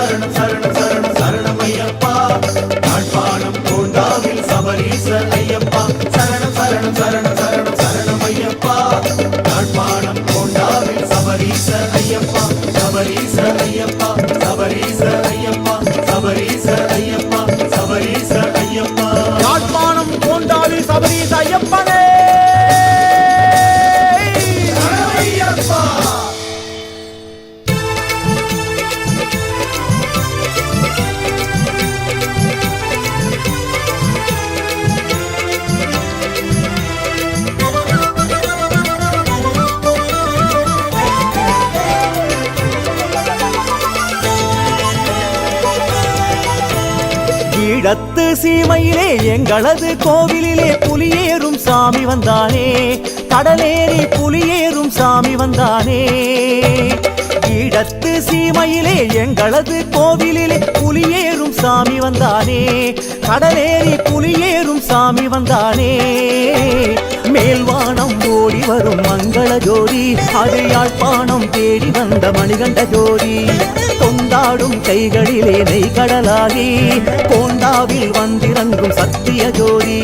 சரணம் சரணம் சரணம் சரணம் ஐயப்பா யாழ்ப்பாணம் கோண்டாவில் சபரீச ஐயப்பா சரணம் சரணம் சரணம் சரணம் சரணம் ஐயப்பா யாழ்ப்பாணம் கோண்டாவில் சபரீச ஐயப்பா சபரீச ஐயப்பா சபரீச ஐயப்பா சபரீச ஐயப்பா சபரீச ஐயப்பா யாழ்ப்பாணம் கோண்டாவில் சபரீச ஐயப்பனே ஈழத்து சீமையிலே எங்களது கோவிலிலே புலியேறும் சாமி வந்தானே கடலேறி புலியேறும் சாமி வந்தானே ஈழத்து சீமையிலே எங்களது கோவிலிலே புலியேறும் சாமி வந்தானே கடலேறி புலியேறும் சாமி வந்தானே மேல்வானம் ஓடி வரும் மங்கள ஜோதி அது யாழ்ப்பாணம் தேடி வந்த மணிகண்ட ஜோதி கொண்டாடும் கைகளிலே நெய் கடலாகி கோண்டாவில் வந்திறங்கும் சத்திய ஜோதி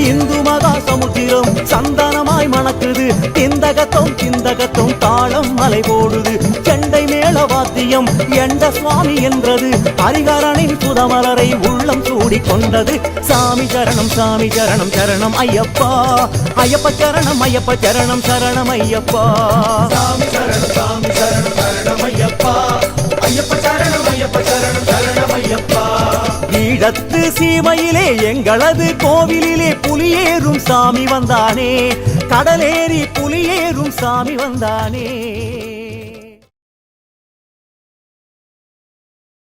இந்து மகா சமுத்திரம் சந்தனமாய் மணக்குது திந்தகத்தோம் தாளம் மலை போடுது செண்டை மேள வாத்தியம் எண்ட சுவாமி என்றது ஹரிகரனின் புதமலரை உள்ளம் சூடி கொண்டது சாமி சரணம் சரணம் ஐயப்பா ஐயப்ப சரணம் சரணம் ஐயப்பா சாமி சரணம் சரணம் ஐயப்பா ஐயப்ப சரணம் சரணம் ஐயப்பா ஈழத்து சீமையிலே எங்களது கோவிலிலே புலியேறும் சாமி வந்தானே கடலேறி புலியேறும் சாமி வந்தானே